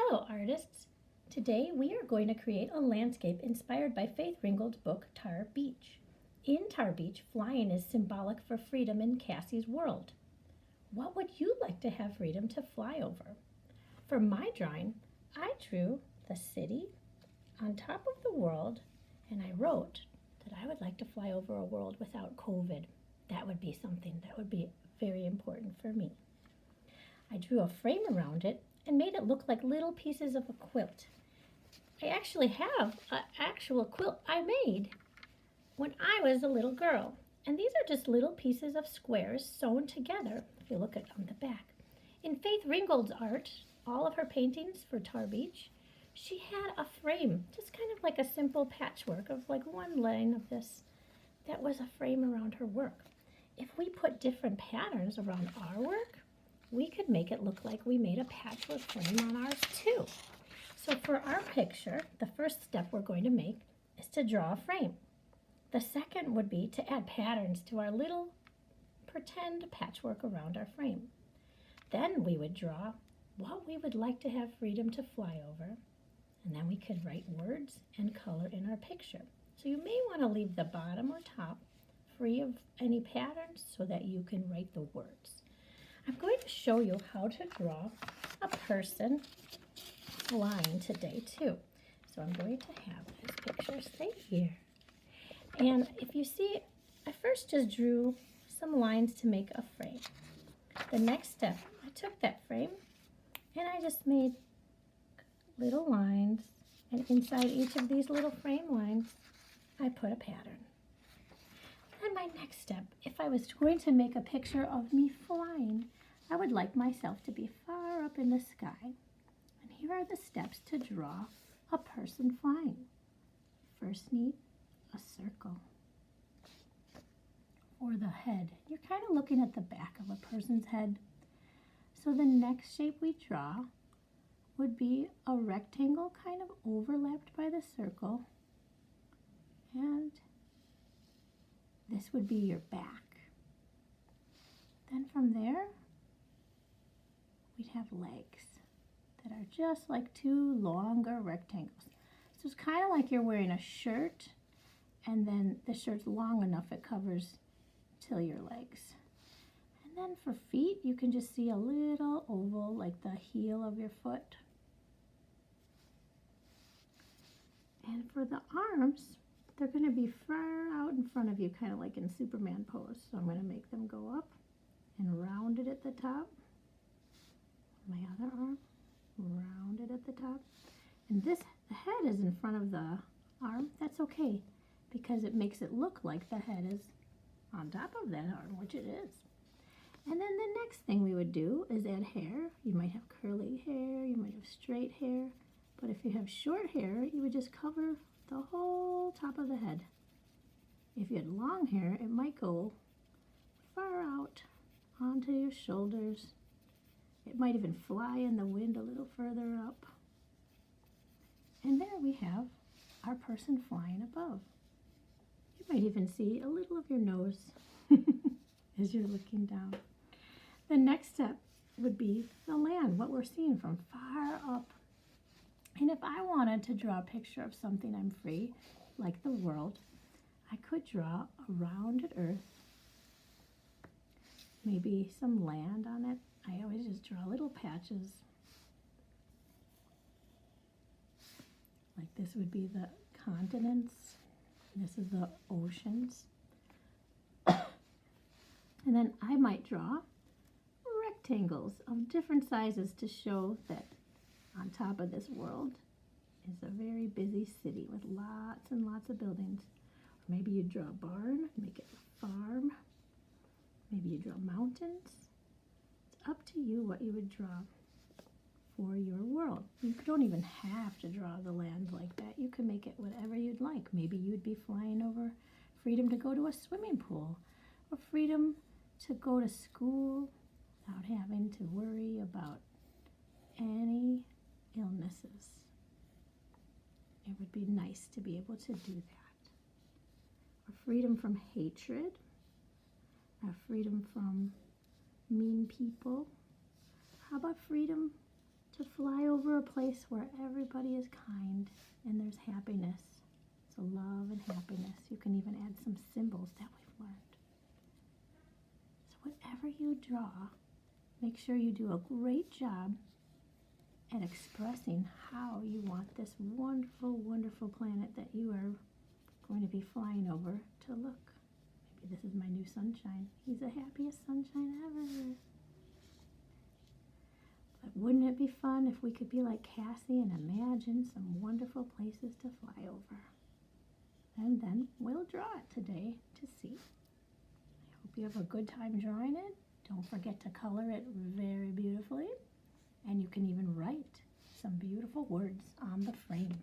Hello, artists! Today we are going to create a landscape inspired by Faith Ringgold's book Tar Beach. In Tar Beach, flying is symbolic for freedom in Cassie's world. What would you like to have freedom to fly over? For my drawing, I drew the city on top of the world, and I wrote that I would like to fly over a world without COVID. That would be something that would be very important for me. I drew a frame around it and made it look like little pieces of a quilt. I actually have an actual quilt I made when I was a little girl. And these are just little pieces of squares sewn together, if you look at on the back. In Faith Ringgold's art, all of her paintings for Tar Beach, she had a frame, just kind of like a simple patchwork of like one line of this. That was a frame around her work. If we put different patterns around our work, we could make it look like we made a patchwork frame on ours too. So for our picture, the first step we're going to make is to draw a frame. The second would be to add patterns to our little pretend patchwork around our frame. Then we would draw what we would like to have freedom to fly over, and then we could write words and color in our picture. So you may want to leave the bottom or top free of any patterns so that you can write the words. I'm going to show you how to draw a person flying today too. So I'm going to have this picture stay here. And if you see, I first just drew some lines to make a frame. The next step, I took that frame and I just made little lines, and inside each of these little frame lines, I put a pattern. Then my next step, if I was going to make a picture of me flying, I would like myself to be far up in the sky. And here are the steps to draw a person flying. First need a circle for the head. You're kind of looking at the back of a person's head. So the next shape we draw would be a rectangle kind of overlapped by the circle. And this would be your back. Then from there, we'd have legs that are just like two longer rectangles. So it's kind of like you're wearing a shirt, and then the shirt's long enough it covers till your legs. And then for feet, you can just see a little oval like the heel of your foot. And for the arms, they're going to be far out in front of you, kind of like in Superman pose. So I'm going to make them go up and round it at the top. My other arm, round it at the top. And the head is in front of the arm. That's okay, because it makes it look like the head is on top of that arm, which it is. And then the next thing we would do is add hair. You might have curly hair, you might have straight hair. But if you have short hair, you would just cover the whole top of the head. If you had long hair, it might go far out onto your shoulders. It might even fly in the wind a little further up. And there we have our person flying above. You might even see a little of your nose as you're looking down. The next step would be the land, what we're seeing from far up. And if I wanted to draw a picture of something I'm free, like the world, I could draw a rounded earth, maybe some land on it. I always just draw little patches. Like this would be the continents. This is the oceans. And then I might draw rectangles of different sizes to show that on top of this world is a very busy city with lots and lots of buildings. Or maybe you draw a barn, make it a farm. Maybe you draw mountains. It's up to you what you would draw for your world. You don't even have to draw the land like that. You can make it whatever you'd like. Maybe you'd be flying over freedom to go to a swimming pool, or freedom to go to school without having to worry about any illnesses. It would be nice to be able to do that. Or freedom from hatred, or freedom from mean people. How about freedom to fly over a place where everybody is kind and there's happiness. So love and happiness. You can even add some symbols that we've learned. So whatever you draw, make sure you do a great job at expressing how you want this wonderful, wonderful planet that you are going to be flying over to look. Maybe this is my new sunshine. He's the happiest sunshine ever. But wouldn't it be fun if we could be like Cassie and imagine some wonderful places to fly over? And then we'll draw it today to see. I hope you have a good time drawing it. Don't forget to color it very beautifully. And you can even write some beautiful words on the frame.